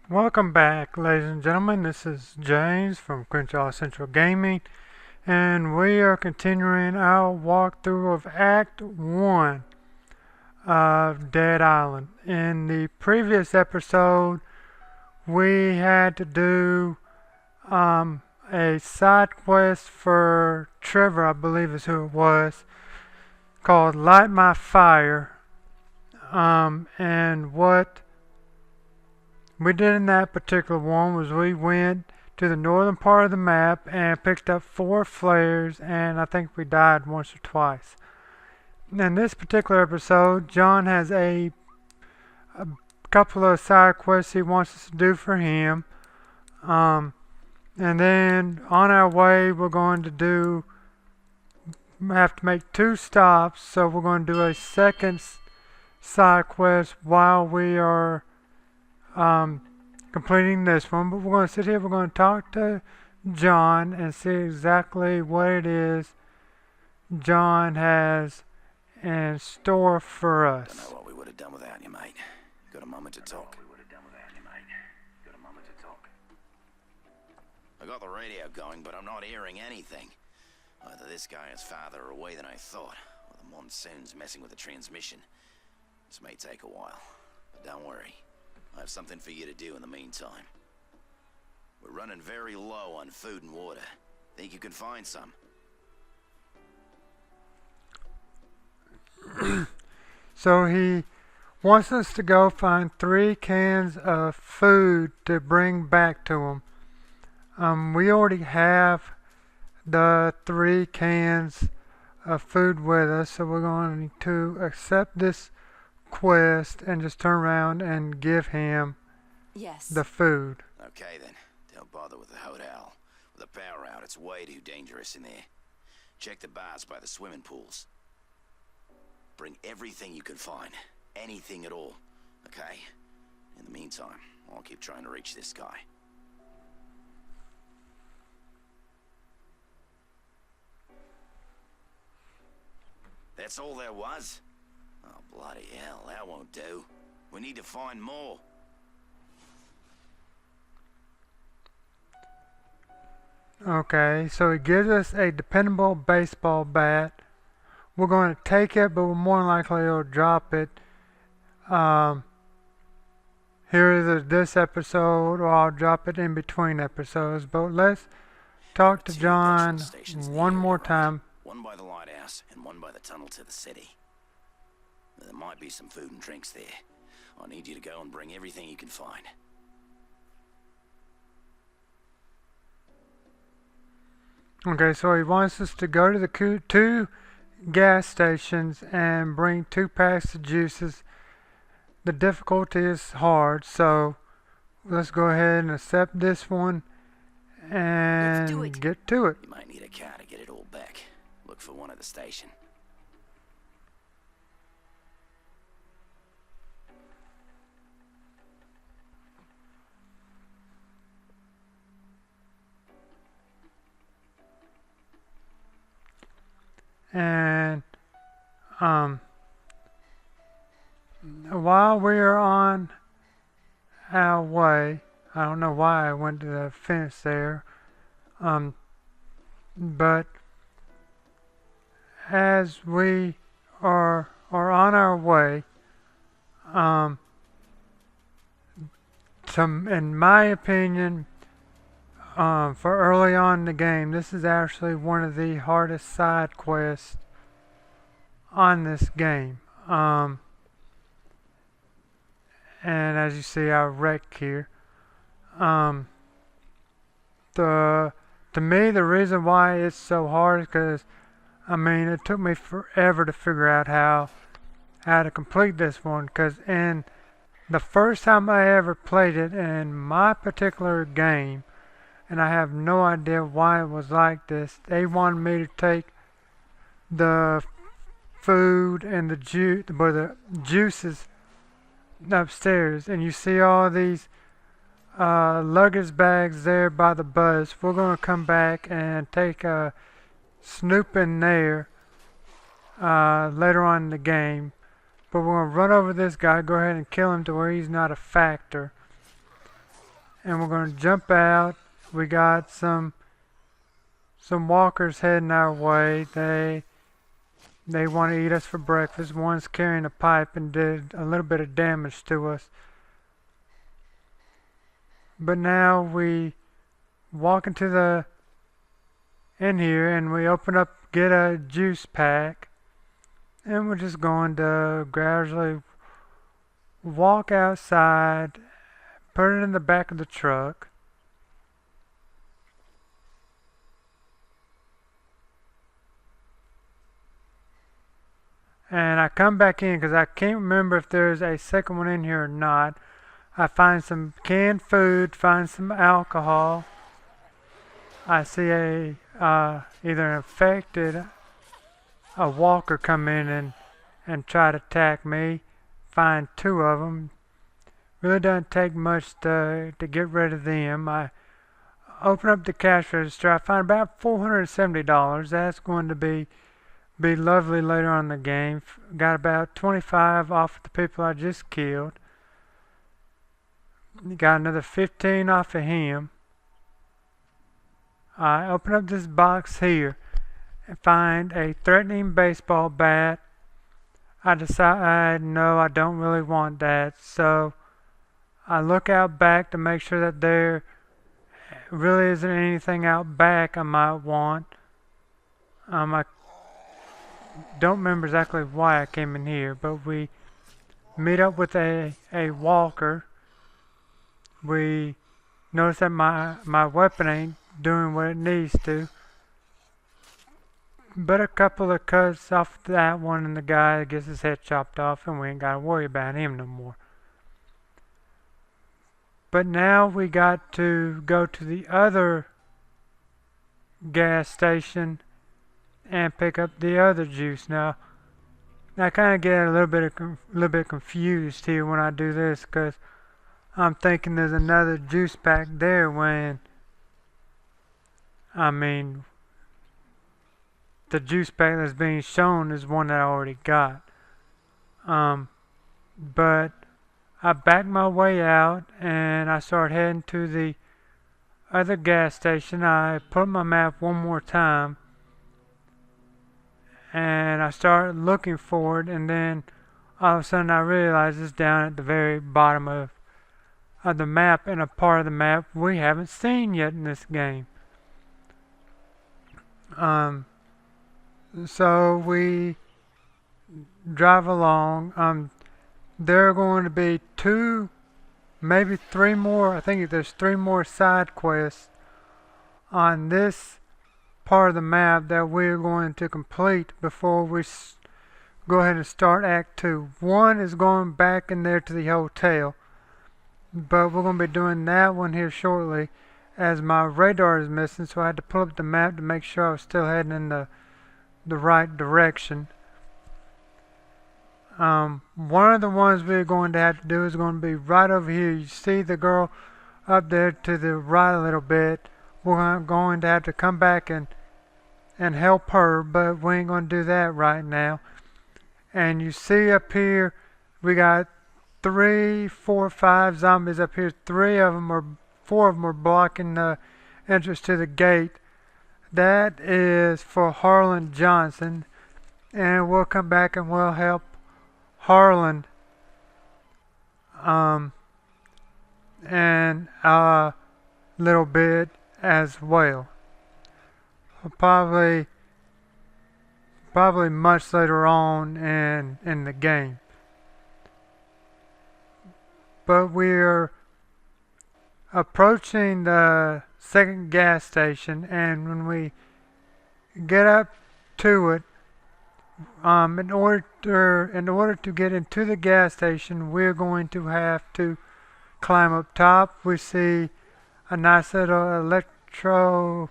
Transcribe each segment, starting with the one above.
Welcome back, ladies and gentlemen. This is James from Crenshaw Central Gaming, and we are continuing our walkthrough of Act 1 of Dead Island. In the previous episode, we had to do a side quest for Trevor, I believe is who it was, called Light My Fire. And what we did in that particular one was we went to the northern part of the map and picked up 4 flares, and I think we died once or twice. In this particular episode, John has a couple of side quests he wants us to do for him. And then on our way, we're going to have to make 2 stops, so we're going to do a second side quest while we are completing this one. But we're going to sit here, we're going to talk to John and see exactly what it is John has in store for Don't us. know what we would have done without you, mate. Got a moment to talk. I got the radio going, but I'm not hearing anything. Either this guy is farther away than I thought, or the monsoon's messing with the transmission. This may take a while, but don't worry. I have something for you to do in the meantime. We're running very low on food and water. Think you can find some? So he wants us to go find 3 cans of food to bring back to him. We already have the 3 cans of food with us, so we're going to accept this quest and just turn around and give him the food. Okay then. Don't bother with the hotel. With the power out, it's way too dangerous in there. Check the bars by the swimming pools. Bring everything you can find. Anything at all. Okay? In the meantime, I'll keep trying to reach this guy. That's all there was? Oh, bloody hell, that won't do. We need to find more. Okay, so he gives us a dependable baseball bat. We're going to take it, but we're more than likely to drop it here is this episode, or I'll drop it in between episodes. But let's talk to John one more time. One by the lighthouse and one by the tunnel to the city. There might be some food and drinks there. I need you to go and bring everything you can find. Okay, so he wants us to go to the 2 gas stations and bring 2 packs of juices. The difficulty is hard, so let's go ahead and accept this one and get to it. You might need a car to get it all back. Look for one at the station. And while we're on our way, I don't know why I went to the fence there, but as we are on our way, in my opinion, for early on in the game, this is actually one of the hardest side quests on this game. And as you see, I wrecked here. To me, the reason why it's so hard is because, I mean, it took me forever to figure out how to complete this one. Because in the first time I ever played it in my particular game, and I have no idea why it was like this, they wanted me to take the food and the juices upstairs, and you see all these luggage bags there by the bus. We're going to come back and take a snoop in there later on in the game, but we're going to run over this guy, go ahead and kill him to where he's not a factor, and we're going to jump out. We got some walkers heading our way. They want to eat us for breakfast. One's carrying a pipe and did a little bit of damage to us. But now we walk in here and we open up, get a juice pack, and we're just going to gradually walk outside, put it in the back of the truck. And I come back in because I can't remember if there's a second one in here or not. I find some canned food, find some alcohol. I see either an infected, a walker come in and try to attack me. Find two of them. Really doesn't take much to get rid of them. I open up the cash register. I find about $470. That's going to be lovely later on in the game. Got about 25 off the people I just killed. Got another 15 off of him. I open up this box here and find a threatening baseball bat. I decide no, I don't really want that, so I look out back to make sure that there really isn't anything out back I might want. I don't remember exactly why I came in here, but we meet up with a walker. We notice that my weapon ain't doing what it needs to. But a couple of cuts off that one and the guy gets his head chopped off and we ain't got to worry about him no more. But now we got to go to the other gas station and pick up the other juice. Now, I kind of get a little bit confused here when I do this because I'm thinking there's another juice pack there when, I mean, the juice pack that's being shown is one that I already got. But I back my way out and I start heading to the other gas station. I put my map one more time and I start looking for it, and then all of a sudden I realize it's down at the very bottom of the map, in a part of the map we haven't seen yet in this game. So we drive along. There are going to be two, maybe three more. I think there's three more side quests on this part of the map that we're going to complete before we go ahead and start Act 2. One is going back in there to the hotel, but we're going to be doing that one here shortly, as my radar is missing, so I had to pull up the map to make sure I was still heading in the right direction. One of the ones we're going to have to do is going to be right over here. You see the girl up there to the right a little bit. We're going to have to come back and help her, but we ain't going to do that right now. And you see up here, we got 3, 4, 5 zombies up here. 4 of them are blocking the entrance to the gate. That is for Harlan Johnson, and we'll come back and we'll help Harlan and a little bit as well. Probably much later on in the game. But we're approaching the second gas station, and when we get up to it, in order to get into the gas station, we're going to have to climb up top. We see a nice little electro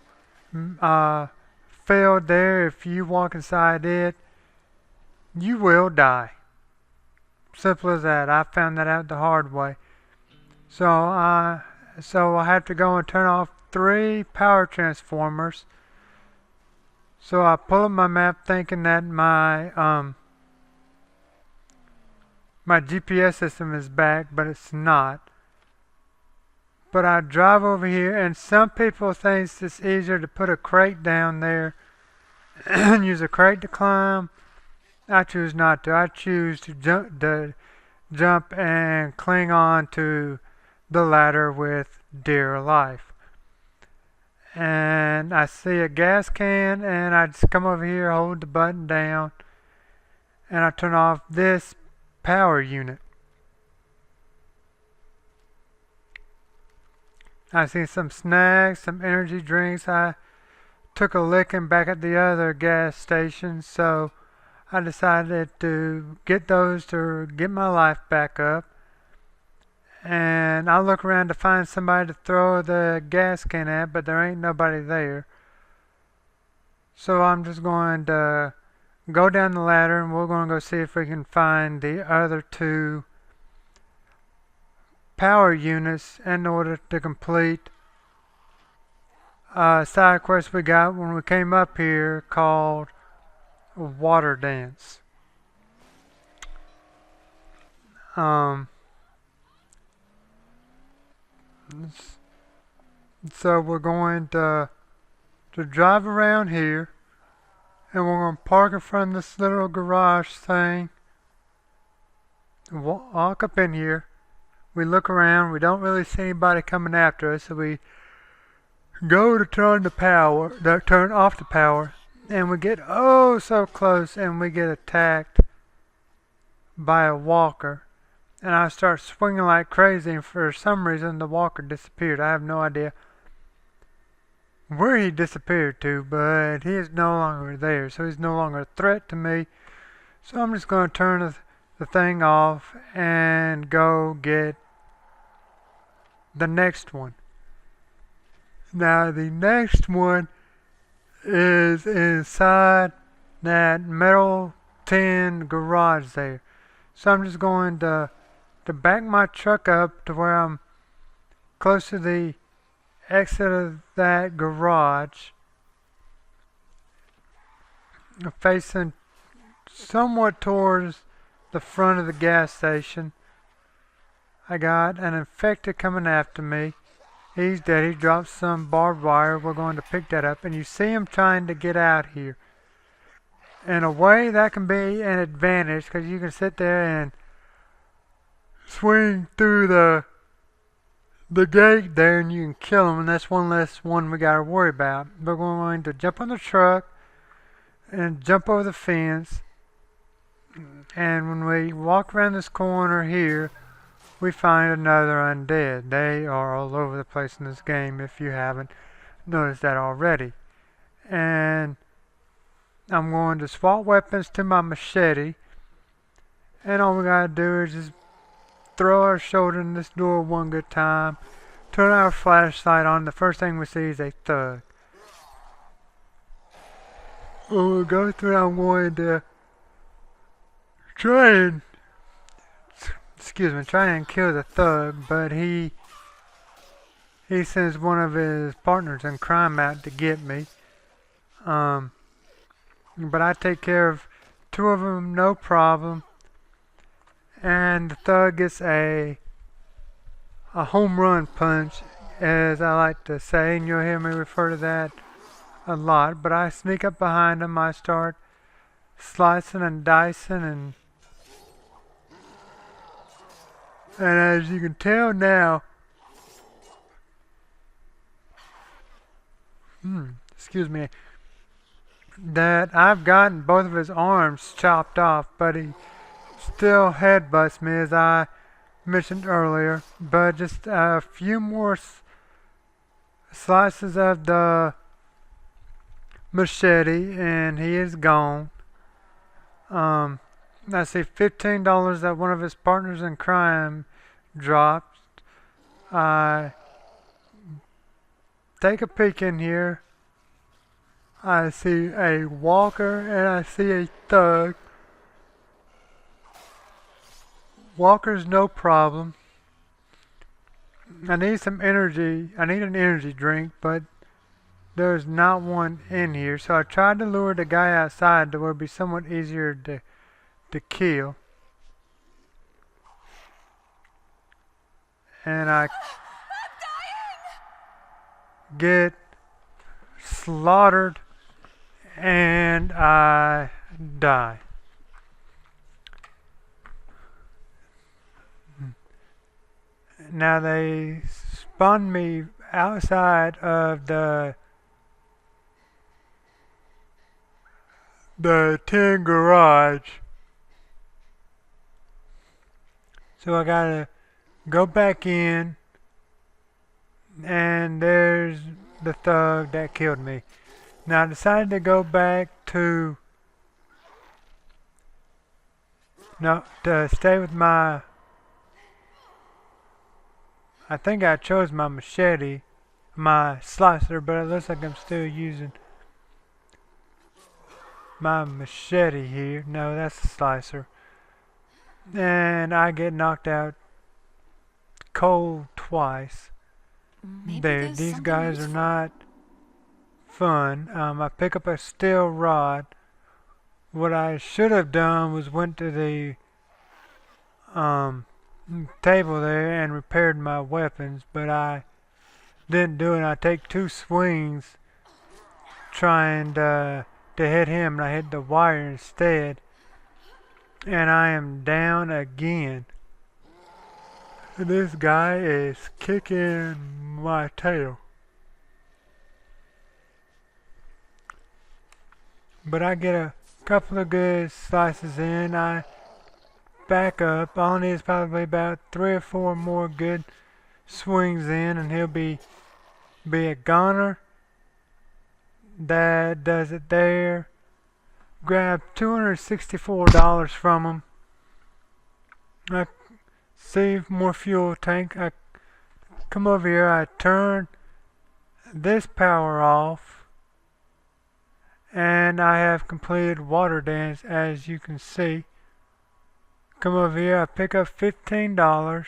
field there. If you walk inside it, you will die. Simple as that. I found that out the hard way. So I have to go and turn off 3 power transformers. So I pull up my map thinking that my GPS system is back, but it's not. But I drive over here, and some people think it's easier to put a crate down there and use a crate to climb. I choose not to. I choose to jump and cling on to the ladder with dear life. And I see a gas can, and I just come over here, hold the button down, and I turn off this power unit. I see some snacks, some energy drinks. I took a licking back at the other gas station, so I decided to get those to get my life back up. And I look around to find somebody to throw the gas can at, but there ain't nobody there. So I'm just going to go down the ladder, and we're going to go see if we can find the other two power units in order to complete a side quest we got when we came up here called Waterdance. So we're going to drive around here, and we're going to park in front of this little garage thing. Walk up in here. We look around. We don't really see anybody coming after us, so we go to turn off the power, and we get oh so close, and we get attacked by a walker. And I start swinging like crazy, and for some reason the walker disappeared. I have no idea where he disappeared to, but he is no longer there, so he's no longer a threat to me. So I'm just going to turn the thing off and go get the next one. Now the next one is inside that metal tin garage there. So I'm just going to back my truck up to where I'm close to the exit of that garage, facing somewhat towards the front of the gas station. I got an infected coming after me. He's dead. He dropped some barbed wire. We're going to pick that up, and you see him trying to get out here. In a way, that can be an advantage because you can sit there and swing through the gate there, and you can kill him, and that's one less one we got to worry about. We're going to jump on the truck and jump over the fence, and when we walk around this corner here, we find another undead. They are all over the place in this game if you haven't noticed that already. And I'm going to swap weapons to my machete, and all we gotta do is just throw our shoulder in this door one good time, turn our flashlight on. The first thing we see is a thug. When we go through, I'm going to try and kill the thug, but he sends one of his partners in crime out to get me. But I take care of two of them, no problem. And the thug gets a home run punch, as I like to say, and you'll hear me refer to that a lot. But I sneak up behind him, I start slicing and dicing, and as you can tell now, excuse me, that I've gotten both of his arms chopped off, but he still headbutts me, as I mentioned earlier. But just a few more slices of the machete, and he is gone. I see $15 that one of his partners in crime dropped. I take a peek in here. I see a walker and I see a thug. Walker's no problem. I need some energy. I need an energy drink, but there's not one in here. So I tried to lure the guy outside to where it'd be somewhat easier to kill. And get slaughtered and I die. Now they spawned me outside of the tin garage. So I gotta go back in, and there's the thug that killed me. Now I decided to go back to no to stay with my. I think I chose my machete, my slicer, but it looks like I'm still using my machete here. No, that's the slicer. And I get knocked out cold twice. These guys are not fun. I pick up a steel rod. What I should have done was went to the table there and repaired my weapons, but I didn't do it. I take 2 swings trying to hit him, and I hit the wire instead, and I am down again. This guy is kicking my tail. But I get a couple of good slices in. I back up. All I need is probably about 3 or 4 more good swings in, and he'll be a goner. That does it there. Grab $264 from him. I save more fuel tank. I come over here. I turn this power off, and I have completed Waterdance, as you can see. Come over here. I pick up $15.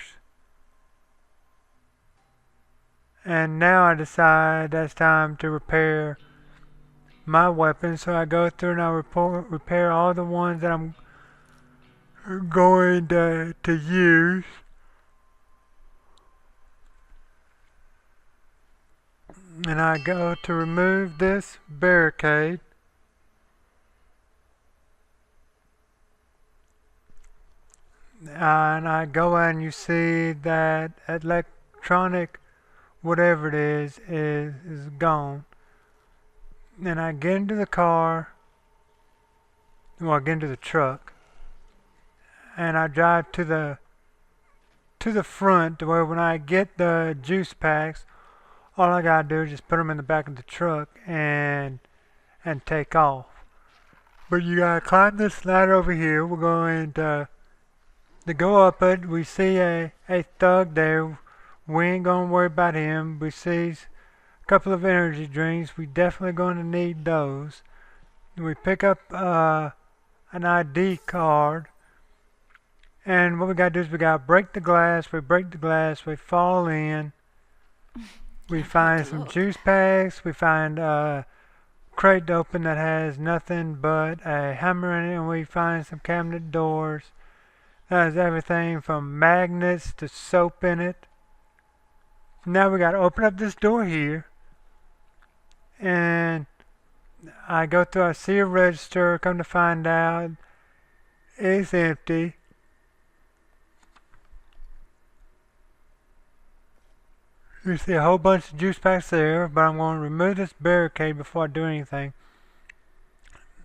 And now I decide that's time to repair my weapon. So I go through and I repair all the ones that I'm going to use. And I go to remove this barricade. And I go and you see that electronic whatever it is gone. And I get into the car, well, I get into the truck, and I drive to the front to where when I get the juice packs, all I gotta do is just put them in the back of the truck and take off. But you gotta climb this ladder over here. We're going to go up it. We see a thug there. We ain't gonna worry about him. We see a couple of energy drinks. We definitely gonna need those. We pick up an ID card, and what we gotta do is we gotta break the glass. We break the glass. We fall in. We find some juice packs. We find a crate to open that has nothing but a hammer in it, and we find some cabinet doors that has everything from magnets to soap in it. Now we gotta open up this door here, and I go through, I see a register, come to find out it's empty. You see a whole bunch of juice packs there, but I'm going to remove this barricade before I do anything.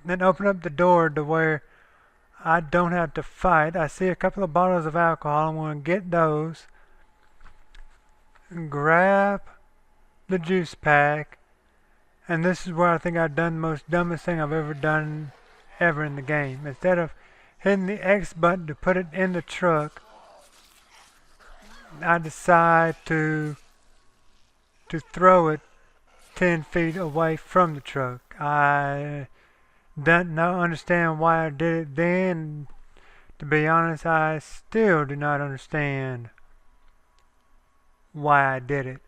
Then open up the door to where I don't have to fight. I see a couple of bottles of alcohol. I'm going to get those. Grab the juice pack. And this is where I think I've done the most dumbest thing I've ever done ever in the game. Instead of hitting the X button to put it in the truck, I decide to throw it 10 feet away from the truck. I don't understand why I did it then. To be honest, I still do not understand why I did it.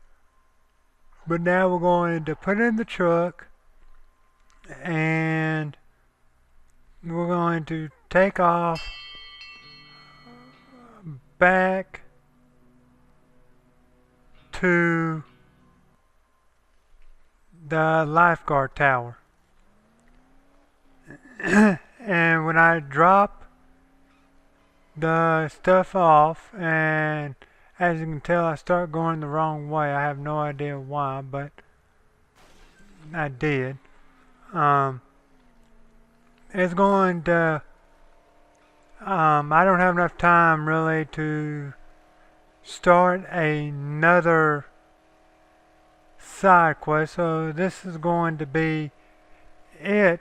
But now we're going to put it in the truck, and we're going to take off back to the lifeguard tower. And when I drop the stuff off, and as you can tell, I start going the wrong way. I have no idea why, but I did. It's going to, I don't have enough time really to start another side quest, so this is going to be it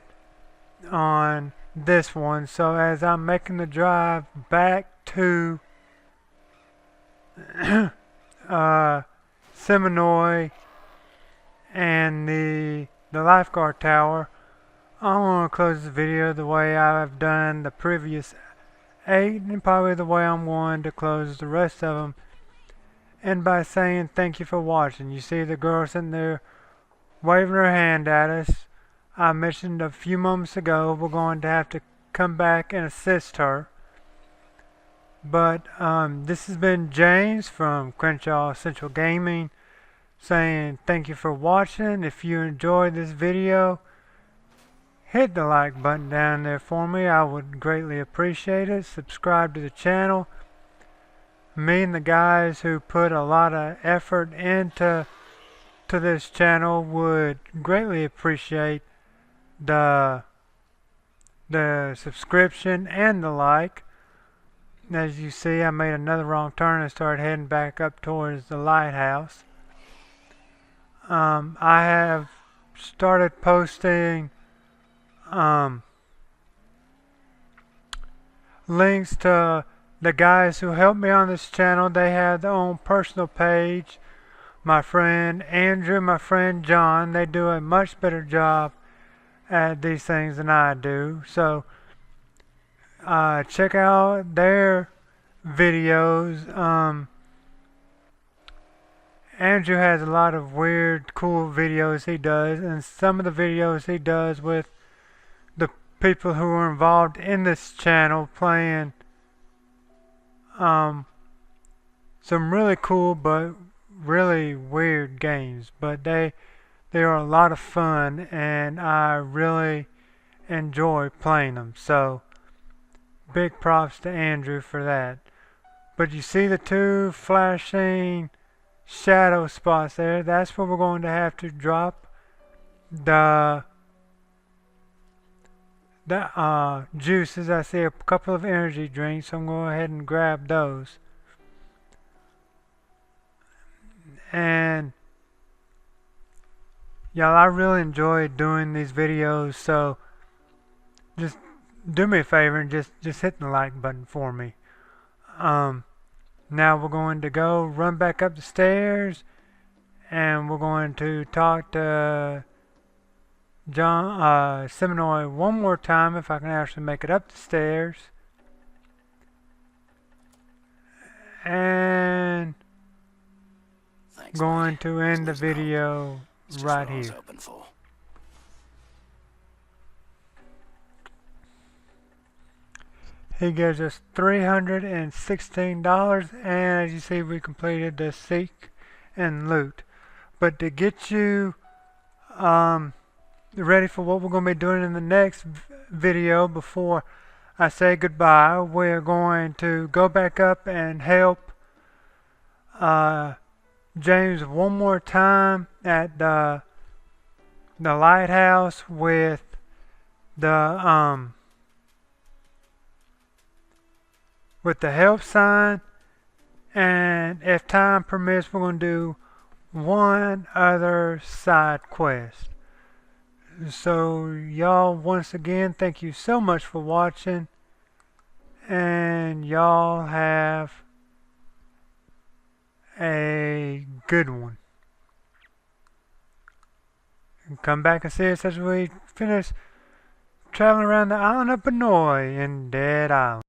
on this one. So as I'm making the drive back to Seminoy and the lifeguard tower, I want to close the video the way I've done the previous 8, and probably the way I'm going to close the rest of them, and by saying thank you for watching. You see the girl sitting there waving her hand at us. I mentioned a few moments ago we're going to have to come back and assist her. But this has been James from Crenshaw Central Gaming saying thank you for watching. If you enjoyed this video, hit the like button down there for me. I would greatly appreciate it. Subscribe to the channel. Me and the guys who put a lot of effort into this channel would greatly appreciate the subscription and the like. As you see, I made another wrong turn and started heading back up towards the lighthouse. I have started posting links to the guys who helped me on this channel. They have their own personal page. My friend Andrew, my friend John, they do a much better job at these things than I do. So check out their videos. Andrew has a lot of weird, cool videos he does, and some of the videos he does with the people who are involved in this channel playing some really cool but really weird games, but they are a lot of fun, and I really enjoy playing them. So big props to Andrew for that. But you see the two flashing shadow spots there? That's where we're going to have to drop the juices. I see a couple of energy drinks, so I'm going to go ahead and grab those. And y'all, I really enjoy doing these videos, so just do me a favor and just hit the like button for me. Now we're going to go run back up the stairs, and we're going to talk to John Seminoy one more time, if I can actually make it up the stairs. And Thanks, going mate. to end the video It's just right what I was here. hoping for. He gives us $316, and as you see, we completed the seek and loot. But to get you ready for what we're going to be doing in the next video, before I say goodbye, we're going to go back up and help James one more time at the lighthouse with the help sign, and if time permits, we're going to do one other side quest. So y'all, once again, thank you so much for watching, and y'all have a good one. And come back and see us as we finish traveling around the island of Benoy in Dead Island.